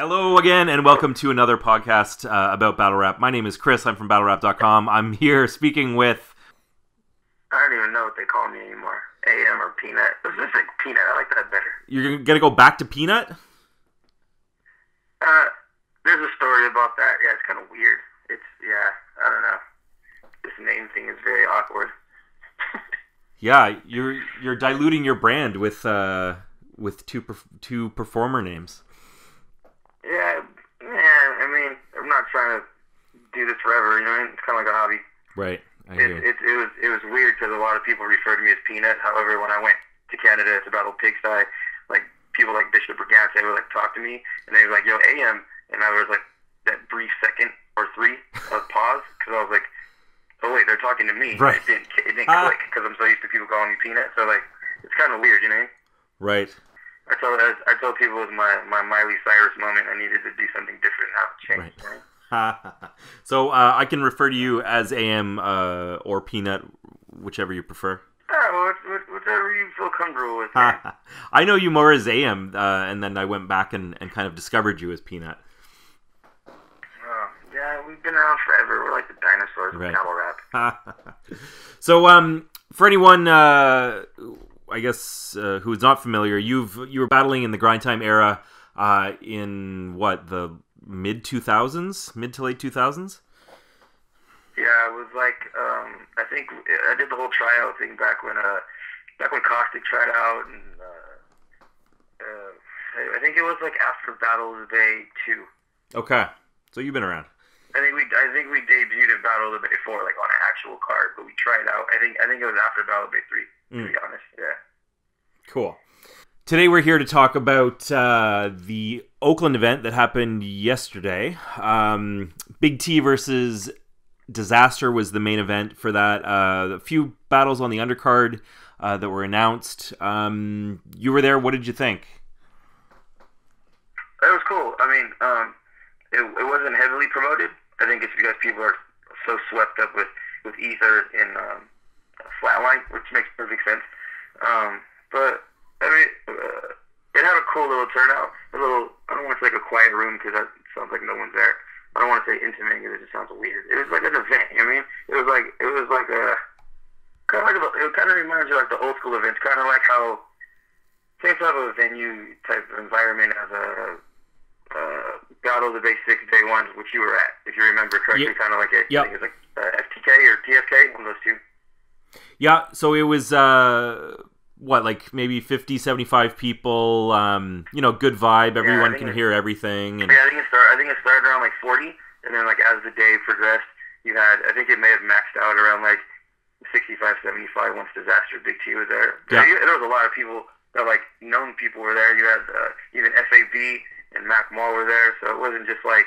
Hello again, and welcome to another podcast about battle rap. My name is Chris. I'm from BattleRap.com. I'm here speaking with... I don't even know what they call me anymore. A.M. or Peanut. Let's just say Peanut. I like that better. You're going to go back to Peanut? There's a story about that. Yeah, it's kind of weird. I don't know. This name thing is very awkward. Yeah, you're diluting your brand with two performer names. Yeah. I mean, I'm not trying to do this forever. You know, it's kind of like a hobby. Right. It was weird because a lot of people refer to me as Peanut. However, when I went to Canada to battle Pigsty, like people like Bishop Brigance, they would like talk to me and they were like, "Yo, AM," and I was like that brief second or three of pause because I was like, "Oh wait, they're talking to me." Right. It didn't click because I'm so used to people calling me Peanut. So like, it's kind of weird, you know? Right. I told people it was my Miley Cyrus moment. I needed to do something different and have a change. Right. You know? So I can refer to you as AM or Peanut, whichever you prefer. Well, whatever you feel comfortable with. Man. I know you more as AM, and then I went back and kind of discovered you as Peanut. Yeah, we've been around forever. We're like the dinosaurs of battle rap. So, for anyone, I guess, who's not familiar, you were battling in the grind time era in what, the mid to late 2000s? Yeah, it was like I think I did the whole tryout thing back when Caustic tried out, and I think it was like after Battle of the Bay 2. Okay, so you've been around. I think we debuted at Battle of the Bay 4, like on an actual card, but we tried out. I think it was after Battle of the Bay 3. To be honest, yeah. Cool. Today we're here to talk about the Oakland event that happened yesterday. Big T versus Dizaster was the main event for that. A few battles on the undercard that were announced. You were there. What did you think? It was cool. I mean, it wasn't heavily promoted. I think it's because people are so swept up with Ether in Flatline, which makes perfect sense. But I mean, it had a cool little turnout. I don't want to say like a quiet room because that sounds like no one's there. I don't want to say intimate because it just sounds weird. It was like an event. You know what I mean? It was like a it kind of reminds you of like the old school events, kind of like how same type of venue type of environment as a Battle of the Bay 6 Day 1, which you were at, if you remember correctly. Yep. Kind of like I think it was like FTK or TFK, one of those two. Yeah, so it was, like maybe 50, 75 people, good vibe, everyone can hear everything. And... Yeah, I think it started around like 40, and then like as the day progressed, you had, I think it may have maxed out around like 65, 75 once Dizaster Big T was there. Yeah. There was a lot of people that like known people were there. You had even FAB and Mac Mall were there, so it wasn't just like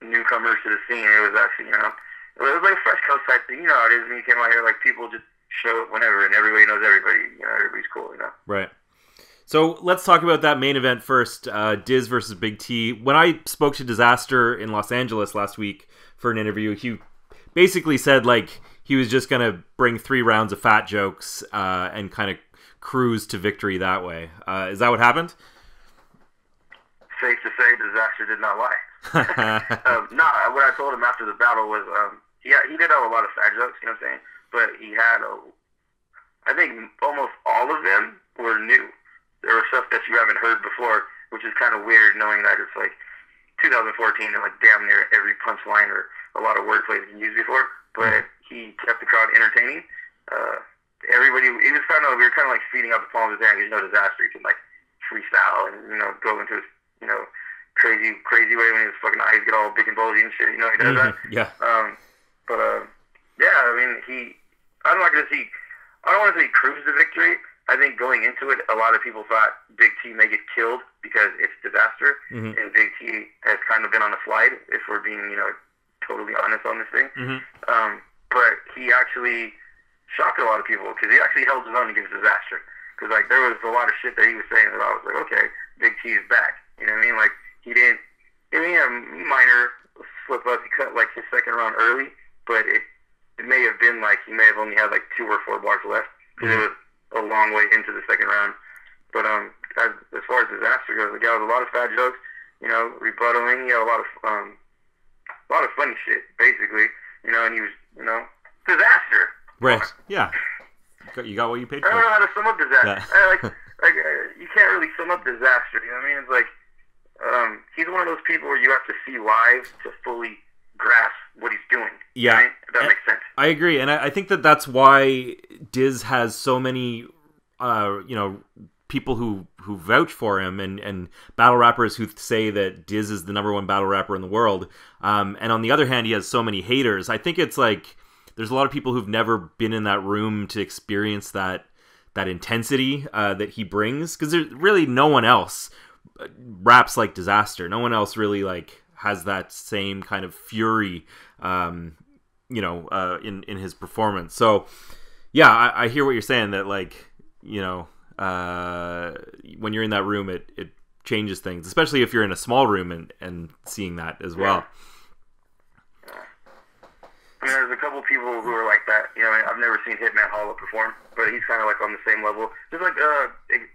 newcomers to the scene. It was actually, it was like a fresh coast type thing. You know how it is when you came out here, like people just show up whenever, and everybody knows everybody. Everybody's cool, Right. So let's talk about that main event first, Diz versus Big T. When I spoke to Dizaster in Los Angeles last week for an interview, he basically said like he was just going to bring 3 rounds of fat jokes and kind of cruise to victory that way. Is that what happened? Safe to say, Dizaster did not lie. What I told him after the battle was he did have a lot of fat jokes, you know what I'm saying? But he had I think almost all of them were new. There was stuff that you haven't heard before, which is kind of weird knowing that it's like 2014 and like damn near every punchline or a lot of wordplay has been used before. But he kept the crowd entertaining. Everybody, we were kind of like feeding out the palms of his hand because Dizaster, he can like freestyle and go into his crazy way when his fucking eyes get all big and bulgy and shit. He does that. Yeah. Yeah. I mean, I don't want to say he cruised to victory. I think going into it, a lot of people thought Big T may get killed because it's Dizaster, and Big T has kind of been on a slide, if we're being, totally honest on this thing. But he actually shocked a lot of people because he actually held his own against Dizaster. Because like there was a lot of shit that he was saying that I was like, okay, Big T is back. You know what I mean? Like he had a minor slip up. He cut like his second round early, but it may have been like he may have only had like 2 or 4 bars left because it was a long way into the second round. But as far as Dizaster goes, the guy with a lot of fat jokes, rebuttaling. He had a lot of funny shit, basically. And he was, Dizaster. Right. Yeah. You got what you paid for. I don't know how to sum up Dizaster. Yeah. You can't really sum up Dizaster. You know what I mean? It's like, he's one of those people where you have to see live to fully grasp what he's doing. Yeah. Right? If that makes sense. I agree. And I think that's why Diz has so many, people who vouch for him and battle rappers who say that Diz is the #1 battle rapper in the world. And on the other hand, he has so many haters. I think it's like there's a lot of people who've never been in that room to experience that intensity that he brings, because there's really no one else raps like Dizaster. No one else really like has that same kind of fury, in his performance. So yeah, I hear what you're saying, that like, when you're in that room, it changes things, especially if you're in a small room and seeing that as well. I mean, there's a couple people who are like that. I've never seen Hitman Holla perform, but he's kind of like on the same level. Just like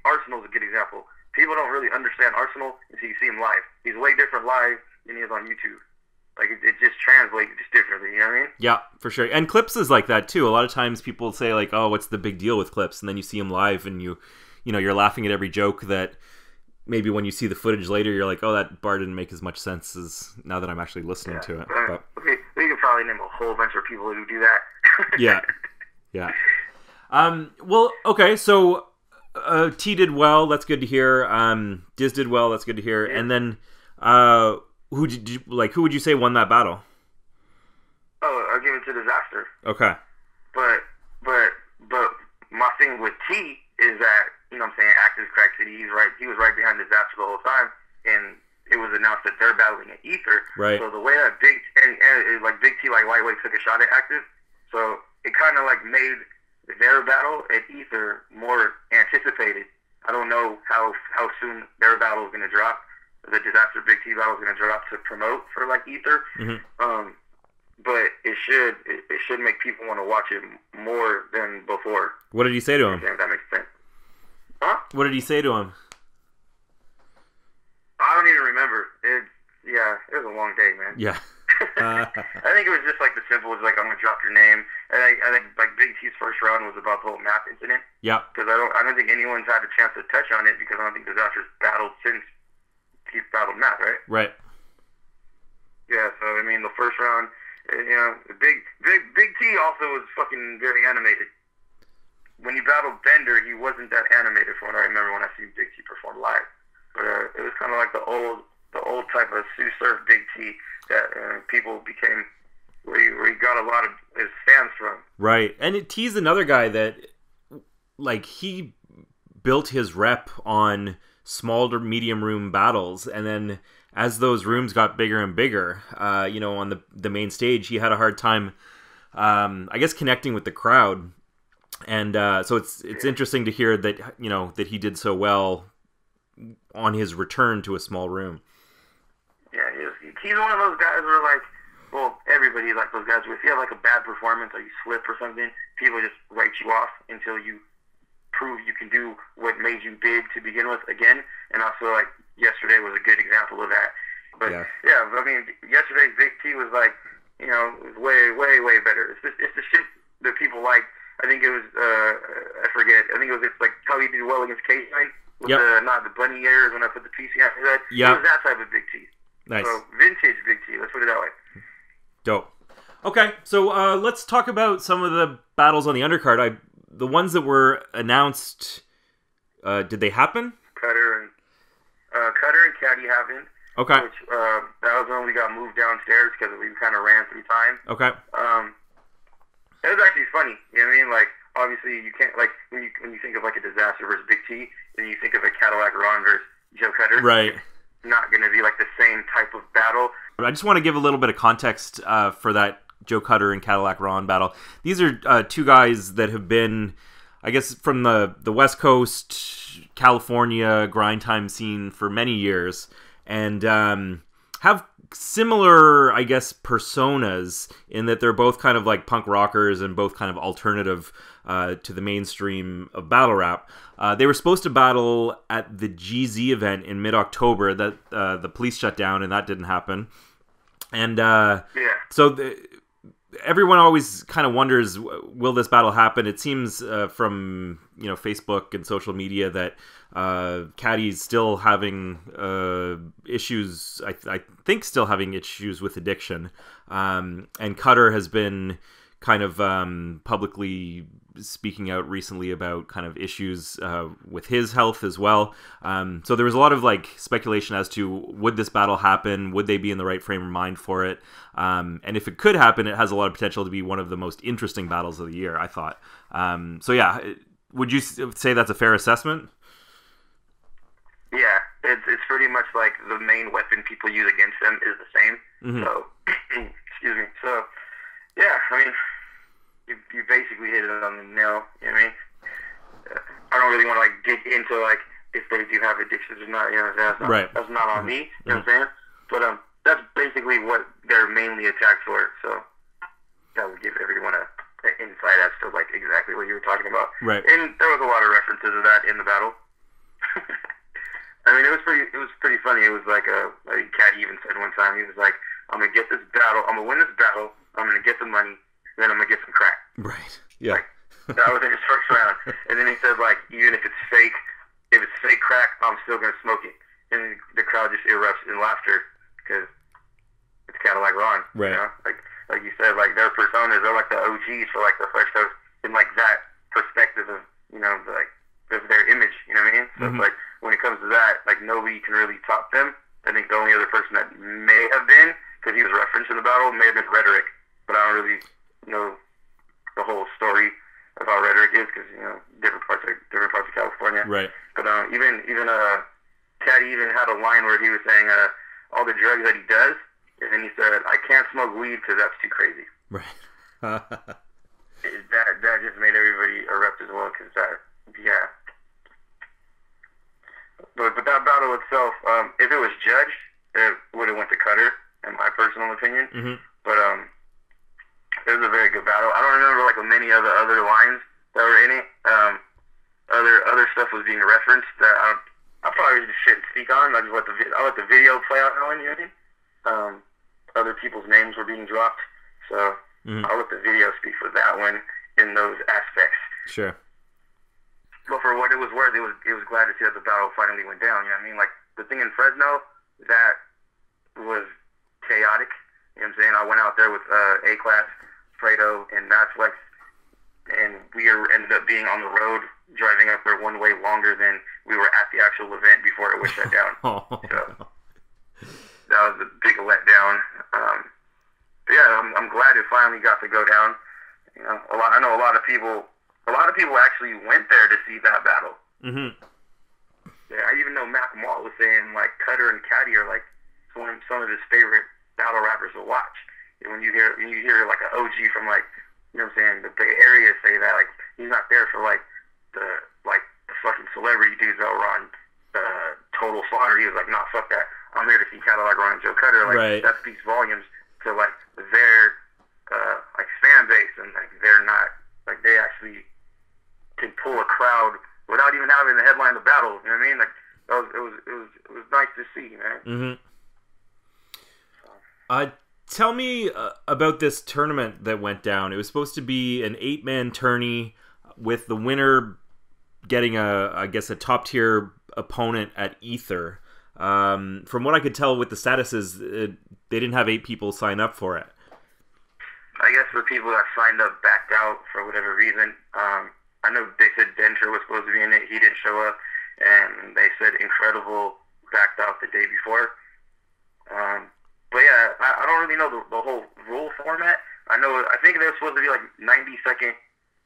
Arsenal's a good example. People don't really understand Arsenal until you see him live. He's way different live than he is on YouTube. Like, it just translates just differently, you know what I mean? Yeah, for sure. And Clips is like that, too. A lot of times people say, like, oh, what's the big deal with Clips? And then you see him live, and you're laughing at every joke that maybe when you see the footage later, you're like, oh, that bar didn't make as much sense as now that I'm actually listening to it. But, okay, we could probably name a whole bunch of people who do that. Yeah. Well, okay, so T did well. That's good to hear. Diz did well. That's good to hear. Yeah. And then... who would you say won that battle? Oh, I'll give it to Dizaster. Okay. But my thing with T is that, Actors Crack City, he was right behind Dizaster the whole time, and it was announced that they're battling at Ether. Right. So the way that Big T lightweight took a shot at Active, so it kind of like made their battle at Ether more anticipated. I don't know how soon their battle is going to drop. The Dizaster Big T battle is going to drop to promote for like Ether. Mm-hmm. But it should make people want to watch it more than before. What did he say to him? If that makes sense. Huh? What did he say to him? I don't even remember. It was a long day, man. Yeah. I think it was just like the simple, was like, I'm gonna drop your name. And I think like Big T's first round was about the whole math incident. Yeah. Because I don't think anyone's had a chance to touch on it, because I don't think Dizaster's battled since he's battled math, right? Right. Yeah. So I mean, the first round, Big T also was fucking very animated. When he battled Bender, he wasn't that animated from what I remember when I see Big T perform live. But it was kind of like the old type of Sioux Surf Big T that people became, where he got a lot of his fans from. Right. And T's another guy that, like, he built his rep on small to medium room battles, and then as those rooms got bigger and bigger, on the main stage, he had a hard time, I guess, connecting with the crowd. And so it's interesting to hear that that he did so well on his return to a small room. Yeah, he's one of those guys where, like, well, everybody like those guys where if you have like a bad performance or you slip or something, people just write you off until you prove you can do what made you big to begin with again. And also, like, yesterday was a good example of that. But yeah, I mean, yesterday's Big T was like, it was way, way, way better. It's the shit that people like. I think it was, I forget. I think it was like how he did well against K9 with not the bunny ears when I put the PC on his head. Yeah. It was that type of Big T. Nice. So vintage Big T. Let's put it that way. Dope. Okay, so let's talk about some of the battles on the undercard. The ones that were announced, did they happen? Cutter and Caddy happened. Okay. Which that was when we got moved downstairs because we kind of ran through time. Okay. It was actually funny. You know what I mean? Like, obviously, you can't, like, when you think of like a Dizaster versus Big T, then you think of a Cadillac Ron versus Joe Cutter. Right. Not going to be like the same type of battle. I just want to give a little bit of context for that Joe Cutter and Cadillac Ron battle. These are two guys that have been, I guess, from the West Coast, California grind time scene for many years, and have similar, I guess, personas in that they're both kind of like punk rockers and both kind of alternative to the mainstream of battle rap. They were supposed to battle at the GZ event in mid-October that the police shut down, and that didn't happen. And so everyone always kind of wonders, will this battle happen? It seems from Facebook and social media that Caddy's still having issues. I think still having issues with addiction, and Cutter has been kind of publicly speaking out recently about kind of issues with his health as well. So there was a lot of like speculation as to, would this battle happen? Would they be in the right frame of mind for it? And if it could happen, it has a lot of potential to be one of the most interesting battles of the year, I thought. So yeah, would you say that's a fair assessment? Yeah, it's pretty much like the main weapon people use against them is the same. Mm-hmm. So, excuse me. So, yeah, I mean, you basically hit it on the nail. You know what I mean? I don't really want to like dig into like if they do have addictions or not. That's not on me. You know what I'm saying? But that's basically what they're mainly attacked for. So that would give everyone an insight as to like exactly what you were talking about. Right. And there was a lot of references to that in the battle. I mean, it was pretty funny. It was like Caddy even said one time, he was like, I'm gonna get this battle. I'm gonna win this battle. I'm gonna get the money. Then I'm gonna get some crack. Right. Yeah. Like, that was in his first round. And then he said, like, even if it's fake crack, I'm still gonna smoke it. And the crowd just erupts in laughter because it's Cadillac Ron. Right. You know? Like you said, like their personas, they're like the OGs for like the first host in like that perspective of like of their image. You know what I mean? So it's like when it comes to that, like nobody can really top them. I think the only other person that may have been, because he was referenced in the battle, may have been Rhetoric, but I don't really know the whole story of how Rhetoric is, because different parts of California. Right. But even Caddy even had a line where he was saying all the drugs that he does, and then he said, "I can't smoke weed because that's too crazy." Right. that just made everybody erupt as well, because yeah. But that battle itself, if it was judged, it would have went to Cutter, in my personal opinion. Mm-hmm. But it was a very good battle. I don't remember like many of the other lines that were in it. Other stuff was being referenced that I probably just shouldn't speak on. I let the video play out now. You know what I mean? Other people's names were being dropped, so I'll let the video speak for that one in those aspects. Sure. But for what it was worth, it was glad to see that the battle finally went down. You know what I mean? Like the thing in Fresno, that was chaotic. You know what I'm saying? I went out there with A.K.A, Fredo, and Mattflex, and we ended up being on the road, driving up there one way longer than we were at the actual event before it was shut down. So that was a big letdown. But yeah, I'm glad it finally got to go down. I know a lot of people actually went there to see that battle. Mm-hmm. Yeah, I even know Mac Mall was saying like Cutter and Caddy are like some of his favorite battle rappers to watch. And when you hear like an OG from like, you know what I'm saying, the Bay Area say that, like he's not there for like the fucking celebrity dudes that were on Total Slaughter. He was like, nah, fuck that. I'm here to see Cadillac Ron and Joe Cutter. Like right. That speaks volumes to like their like fan base, and like they're not like they actually can pull a crowd without even having the headline of the battle. You know what I mean? Like it was nice to see, man. Mm-hmm. Tell me about this tournament that went down. It was supposed to be an 8-man tourney with the winner getting a top tier opponent at Ether. From what I could tell with the statuses, they didn't have 8 people sign up for it. I guess the people that signed up backed out for whatever reason. I know they said Denter was supposed to be in it. He didn't show up. And they said Incredible backed out the day before. But yeah, I don't really know the whole rule format. I think they're supposed to be like 90-second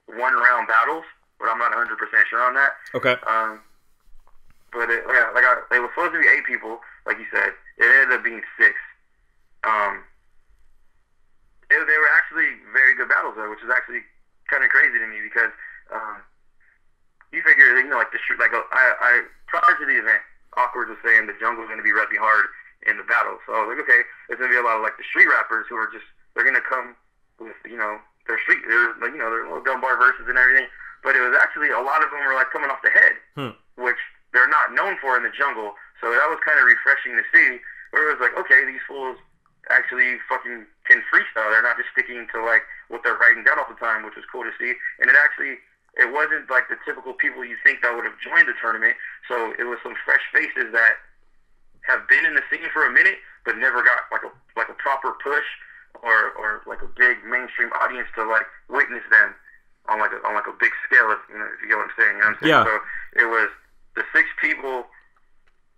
one-round battles, but I'm not 100% sure on that. Okay. But it was supposed to be 8 people, like you said. It ended up being 6. They were actually very good battles, though, which is actually kind of crazy to me because you figure, like prior to the event, Awkward was saying the jungle was going to be repping hard in the battle. So I was like, okay, there's gonna be a lot of like the street rappers who are just they're gonna come with their street, their little gun bar verses and everything. But it was actually a lot of them were like coming off the head, which they're not known for in the jungle. So that was kind of refreshing to see. Where it was like, okay, these fools actually fucking can freestyle. They're not just sticking to like what they're writing down all the time, which was cool to see. And it wasn't like the typical people you think that would have joined the tournament. So it was some fresh faces that have been in the scene for a minute, but never got like a proper push or like a big mainstream audience to like witness them on like a big scale, if you get what I'm saying. You know what I'm saying? Yeah. So it was the 6 people.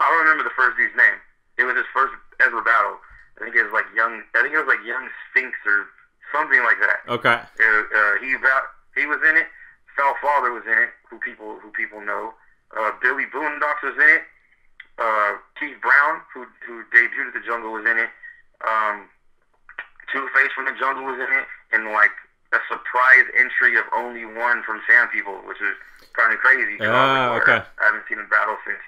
I don't remember the first dude's name. It was his first ever battle. I think it was like Young Sphinx or something like that. Okay. He was in it. Foul Father was in it, who people know. Billy Boondocks was in it. Keith Brown, who debuted at the Jungle, was in it. Two-Face from the Jungle was in it, and like a surprise entry of only one from Sand People, which is kind of crazy. Okay. I haven't seen him battle since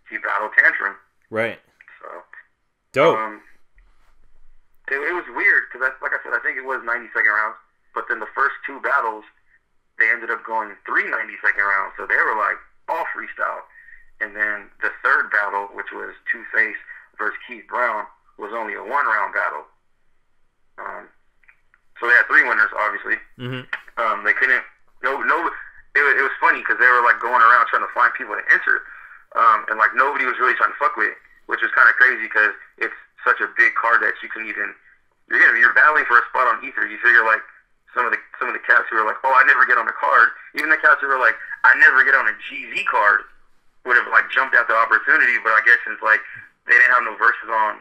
he battled Tantrum. Right. So dope. It was weird because, like I said, I think it was 90-second rounds, but then the first 2 battles, they ended up going 3 90-second rounds, so they were like all freestyle. And then the third battle, which was Two-Face versus Keith Brown, was only a 1-round battle. So they had 3 winners, obviously. Mm-hmm. They couldn't. It was funny because they were like going around trying to find people to enter, and like nobody was really trying to fuck with it, which was kind of crazy because it's such a big card that you can even. You're battling for a spot on Ether. You figure like some of the cats who are like, oh, I never get on the card. Even the cats who are like, I never get on a GZ card, would have like jumped at the opportunity. But I guess since like they didn't have no verses on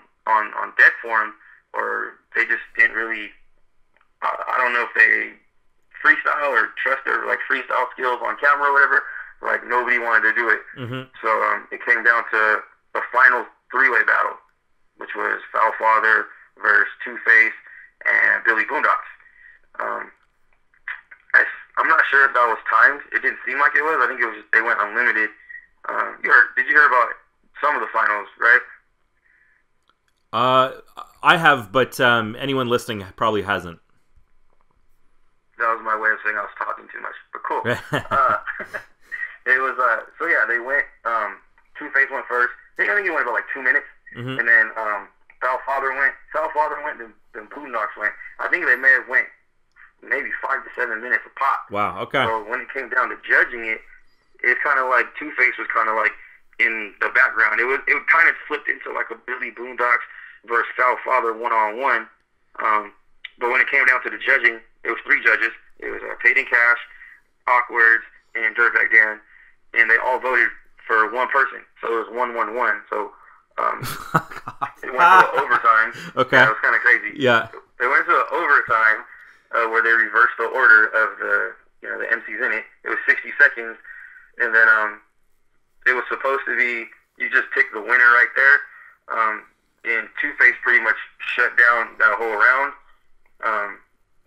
deck for them, or they just didn't really. I don't know if they freestyle or trust their like freestyle skills on camera or whatever. Like nobody wanted to do it. Mm-hmm. So it came down to a final 3-way battle, which was Foul Father versus Two-Face and Billy Boondocks. I'm not sure if that was timed. It didn't seem like it was. I think it was just they went unlimited. Did you hear about some of the finals, right? I have, but anyone listening probably hasn't. That was my way of saying I was talking too much, but cool. It was, so yeah, they went, Two-Face went first. I think he went about like 2 minutes, and then Foul Father went, then Boondocks went. I think they may have went maybe 5 to 7 minutes a pop. Wow, okay. So when it came down to judging it, it's kind of like Two-Face was kind of like in the background. It kind of flipped into like a Billy Boondocks versus Foul Father one-on-one. But when it came down to the judging, it was 3 judges. It was Peyton Cash, Awkward, and Dirtbag Dan, and they all voted for one person. So it was 1-1-1. So it went to overtime. Okay. Yeah, it was kind of crazy. Yeah. They went to overtime where they reversed the order of the MCs in it. It was 60 seconds, and then it was supposed to be you just pick the winner right there. And Two-Face pretty much shut down that whole round.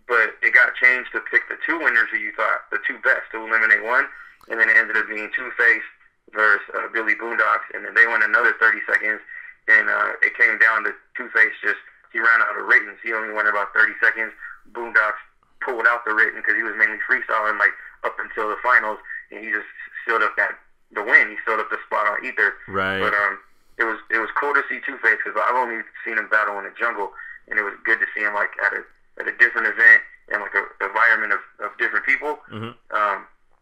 But it got changed to pick the 2 winners who you thought, the 2 best, to eliminate one. And then it ended up being Two-Face versus Billy Boondocks. And then they went another 30 seconds. And it came down to Two-Face he ran out of writtens. He only went about 30 seconds. Boondocks pulled out the written because he was mainly freestyling like up until the finals. And he just sealed up the win. He sealed up the spot on Ether. Right. But it was cool to see Two-Face because I've only seen him battle in the jungle. And it was good to see him like at a different event and like an environment of different people. Mm-hmm.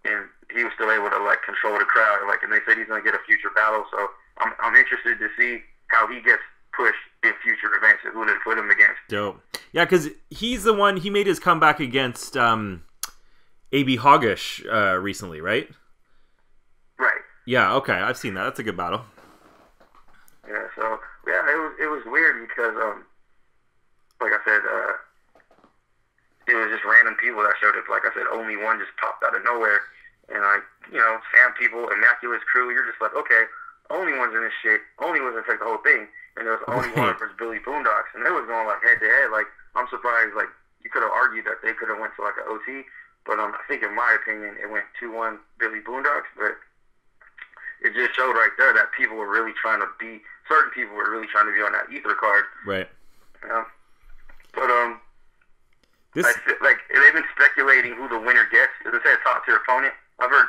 And he was still able to like control the crowd. Like, and they said he's going to get a future battle. So I'm interested to see how he gets pushed in future events and who to put him against. Dope. Yeah, because he's the one, he made his comeback against A.B. Hoggish recently, right? Right. Yeah, okay. I've seen that. That's a good battle. Yeah, so, yeah, it was weird because, like I said, it was just random people that showed up. Like I said, only one just popped out of nowhere. And like, Sam People, Immaculate Crew, you're just like, okay, only one's in this shit. Only one's gonna take the whole thing. And there was only one versus Billy Boondocks. And they was going like head to head. Like, I'm surprised, like, you could have argued that they could have went to like an OT. But I think in my opinion, it went 2-1 Billy Boondocks. But it just showed right there that people were really trying to be, certain people were really trying to be on that ether card. Right. Yeah. But, like, they've been speculating who the winner gets. As I said, top tier opponent. I've heard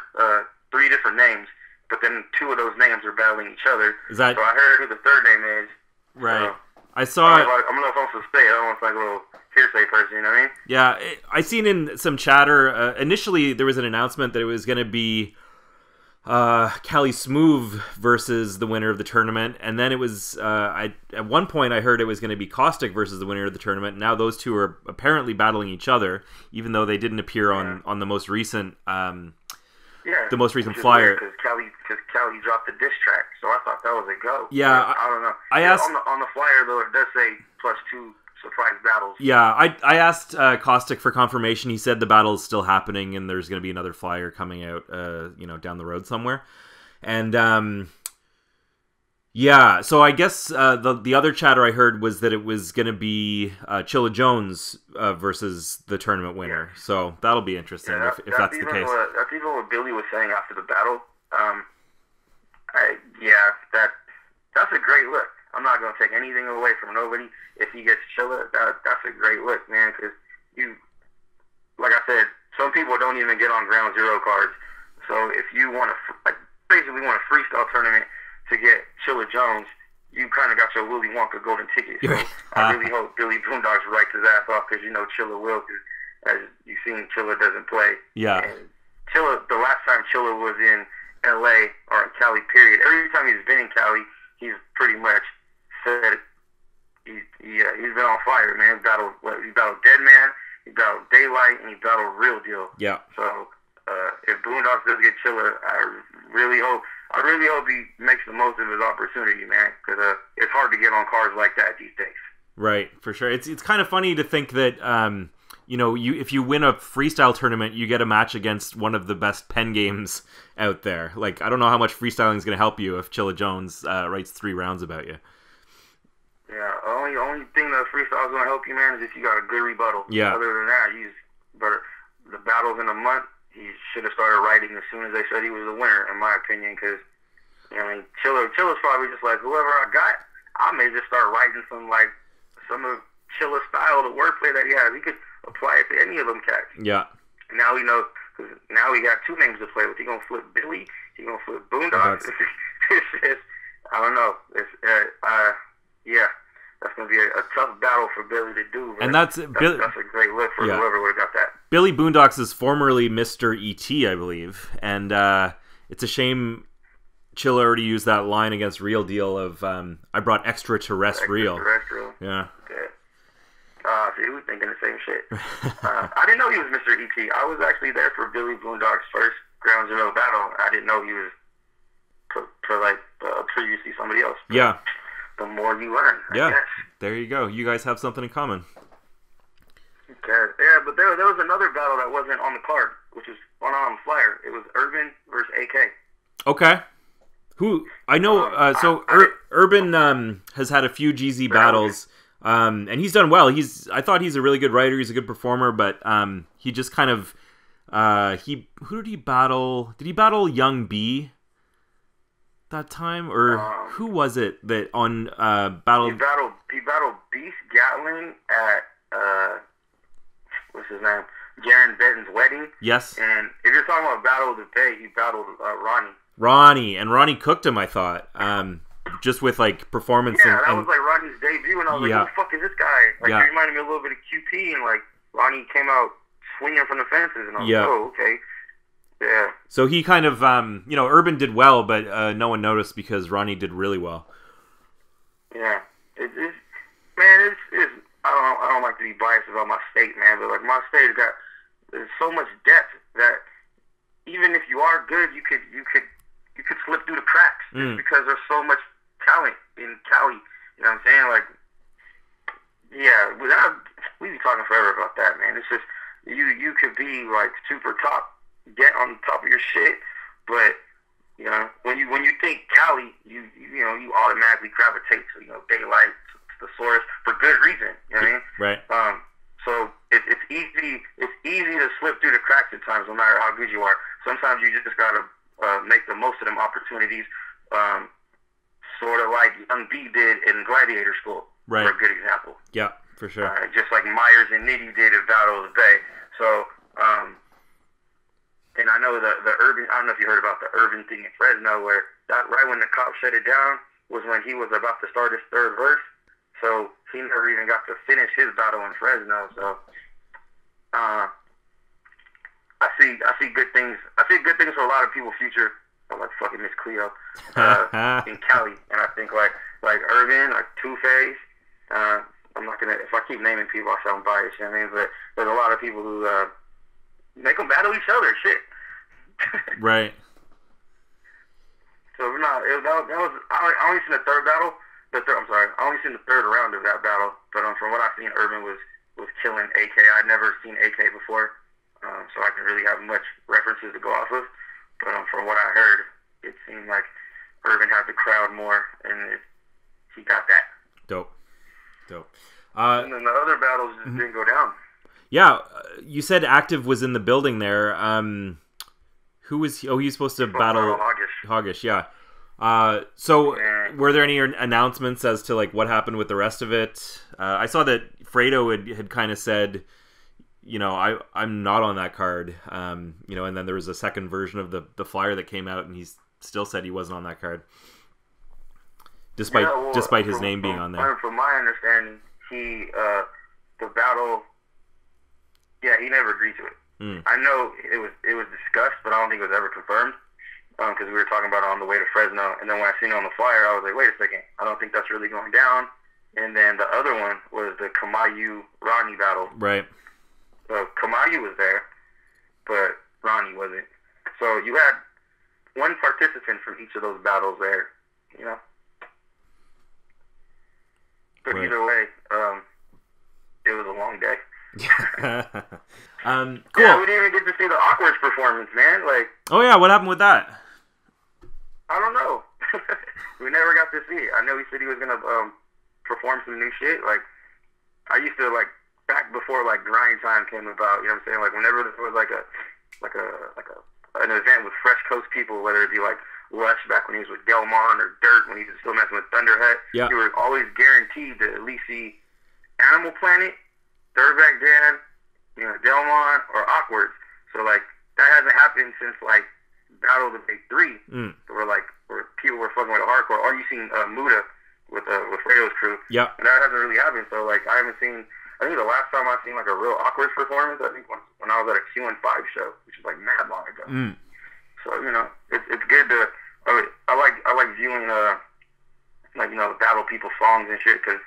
3 different names, but then 2 of those names are battling each other. Is that... So I heard who the third name is. Right. I don't know if I'm supposed to say it. I don't know if I'm like a little hearsay person, you know what I mean? Yeah, I seen in some chatter, initially there was an announcement that it was going to be Calif Smooth versus the winner of the tournament, and then it was, at one point I heard it was going to be Caustic versus the winner of the tournament. Now those two are apparently battling each other, even though they didn't appear on the most recent the most recent flyer. Because Calif dropped the diss track, so I thought that was a go. Yeah, I don't know. I asked on the flyer though, it does say +2 surprise battles. Yeah, I asked Caustic for confirmation. He said the battle is still happening, and there's going to be another flyer coming out, down the road somewhere. And yeah, so I guess the other chatter I heard was that it was going to be Chilla Jones versus the tournament winner. Yeah. So that'll be interesting if that's the case. That's even what Billy was saying after the battle. That's a great look. I'm not going to take anything away from nobody. If he gets Chilla, that's a great look, man, because like I said, some people don't even get on ground zero cards. So if you want to, basically want a freestyle tournament to get Chilla Jones, you kind of got your Willy Wonka golden ticket. So I really hope Billy Boondocks writes his ass off, because Chilla will, because as you've seen, Chilla doesn't play. Yeah. And Chilla, the last time Chilla was in LA, or in Cali, period, every time he's been in Cali, he's pretty much said he's been on fire, man. He battled Deadman, he battled Daylight, and he battled Real Deal. Yeah. So if Boondocks does get Chilla, I really hope he makes the most of his opportunity, man, because it's hard to get on cards like that these days. Right, for sure. It's kind of funny to think that if you win a freestyle tournament, you get a match against one of the best pen games out there. Like, I don't know how much freestyling is going to help you if Chilla Jones writes 3 rounds about you. Yeah, only thing that freestyle is going to help you, man, is if you got a good rebuttal. Yeah. Other than that, the battles in a month, he should have started writing as soon as they said he was the winner, in my opinion, because, Chilla's probably just like, whoever I got, I may just start writing some of Chilla's style, the wordplay that he has. He could apply it to any of them cats. Yeah. Now he knows, because now he got 2 names to play with. He going to flip Billy, he going to flip Boondocks. I don't know. Yeah, that's going to be a tough battle for Billy to do. And that's a great look for whoever would have got that. Billy Boondocks is formerly Mr. E.T., I believe. And it's a shame Chilla already used that line against Real Deal of, I brought extraterrestrial. Yeah. See, we thinking the same shit. I didn't know he was Mr. E.T. I was actually there for Billy Boondocks' first Ground Zero battle. I didn't know he was previously somebody else. But yeah. The more you learn, I guess. There you go. You guys have something in common. Okay. Yeah, but there was another battle that wasn't on the card, which was on the flyer. It was Urban versus A.K.A. Okay. Who I know. Urban has had a few GZ battles. And he's done well. I thought he's a really good writer. He's a good performer, but he just kind of who did he battle? Did he battle Young B that time, or who was it that on battle? He battled Beast Gatlin at what's his name? Jaren Benton's wedding. Yes. And if you're talking about battle of the day, he battled Ronnie cooked him, I thought. Just with performance. Yeah, that was Ronnie's debut, and I was like, who the fuck is this guy? He reminded me a little bit of QP, and Ronnie came out swinging from the fences, and I was like, oh, okay. Yeah. So he kind of, Urban did well, but no one noticed because Ronnie did really well. Yeah. It's I don't like to be biased about my state, man, but my state there's so much depth that even if you are good, you could slip through the cracks just because there's so much talent in Cali. You know what I'm saying? We be talking forever about that, man. It's just you could be super top, get on top of your shit, but when you think Cali, you automatically gravitate to Daylight, the source, for good reason. You know what I mean? Right. So it's easy to slip through the cracks at times, no matter how good you are. Sometimes you just gotta make the most of them opportunities, sort of like Young B did in Gladiator School. Right. For a good example. Yeah, for sure. Just like Myers and Nitty did at Battle of the Bay. So, and I know the Urban, I don't know if you heard about the Urban thing in Fresno, where that right when the cop shut it down was when he was about to start his third verse. So he never even got to finish his battle in Fresno. So I see good things. I see good things for a lot of people. Future, like fucking Miss Cleo in Cali, and I think like Urban, like Two-Face. I'm not gonna, if I keep naming people, I sound biased. You know what I mean? But there's a lot of people who make them battle each other. Shit. Right. So we're not. That was. I only seen the third battle. I only seen the third round of that battle. But from what I've seen, Urban was killing A.K.A. I'd never seen A.K.A. before, so I didn't really have much references to go off of. But from what I heard, it seemed like Urban had the crowd more, and he got that. Dope. And then the other battles just didn't go down. Yeah, you said Active was in the building there. Who was he? Oh, he was supposed to battle Hoggish. Yeah. So were there any announcements as to like what happened with the rest of it? I saw that Fredo had kind of said, you know, I'm not on that card. You know, and then there was a second version of the flyer that came out, and he still said he wasn't on that card, despite his name being on there. From my understanding, he the battle. Yeah, he never agreed to it. I know it was discussed, but I don't think it was ever confirmed. Because we were talking about it on the way to Fresno, and then when I seen it on the flyer, I was like, wait a second, I don't think that's really going down. And then the other one was the Kamayu-Ronnie battle. Right. So Kamayu was there, but Ronnie wasn't. So you had one participant from each of those battles there, you know? But right. Either way, it was a long day. Cool. Yeah, we didn't even get to see the Awkward's performance, man. Like, oh yeah, what happened with that? I don't know. We never got to see it. I know he said he was gonna perform some new shit. Like, I used to like back before like Grind Time came about. You know what I'm saying? Like, whenever there was an event with Fresh Coast people, whether it be like Lush back when he was with Delmon or Dirt when he was still messing with Thunderhead, yeah, you were always guaranteed to at least see Animal Planet, Dirtbag Dan, you know, Delmon or Awkward. So like that hasn't happened since like Battle of the Big Three, where people were fucking with a hardcore. Or you seen Muda with Fredo's crew. Yeah, and that hasn't really happened. So like I haven't seen. I think the last time I seen like a real Awkward performance, I think when I was at a Q&5 show, which is like mad long ago. So you know, it's good to. I like viewing like you know the battle people's songs and shit because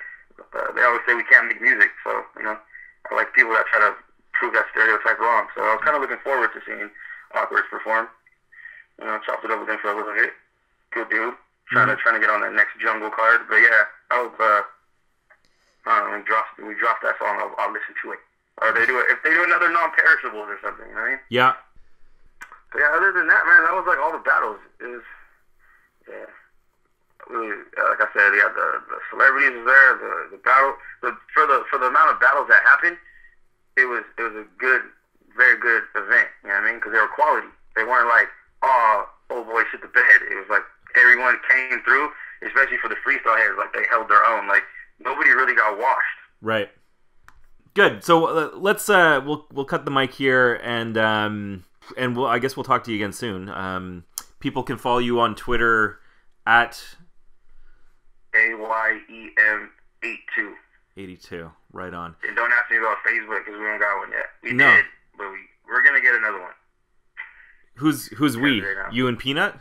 they always say we can't make music. So you know, I like people that try to prove that stereotype wrong. So I was kind of looking forward to seeing Awkward perform. You know, chopped it up with him for a little bit. Good dude. Trying to get on that next Jungle card. But yeah, I hope we dropped that song. I'll listen to it. Or if they do another non-perishables or something. You know what I mean? Yeah. But yeah, other than that, man, that was like all the battles. It was, yeah. Like I said, yeah, the celebrities was there. The battle for the amount of battles that happened, it was a good, very good event. You know what I mean? Because they were quality. They weren't like, oh boy, shit the bed. It was like everyone came through, especially for the freestyle heads. Like they held their own. Like nobody really got washed. Right. Good. So let's we'll cut the mic here and I guess we'll talk to you again soon. People can follow you on Twitter at AYEM 82. Right on. And don't ask me about Facebook because we don't got one yet. We did, but we're gonna get another one. Who's we? You and Peanut?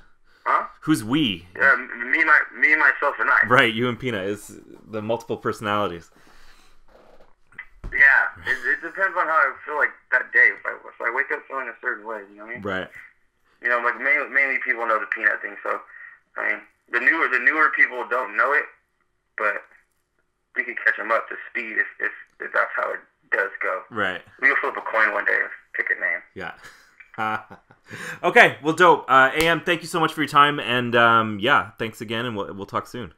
Huh? Who's we? Yeah, me, myself, and I. Right, you and Peanut is the multiple personalities. Yeah, it depends on how I feel like that day. If I wake up feeling a certain way, you know what I mean? Right. You know, like mainly people know the Peanut thing. So, I mean, the newer people don't know it, but we can catch them up to speed if that's how it does go. Right. We'll flip a coin one day and pick a name. Yeah. Okay, well, dope. Ayem, thank you so much for your time, and yeah, thanks again, and we'll talk soon.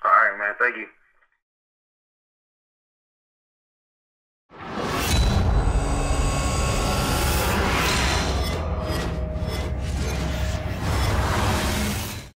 All right, man. Thank you.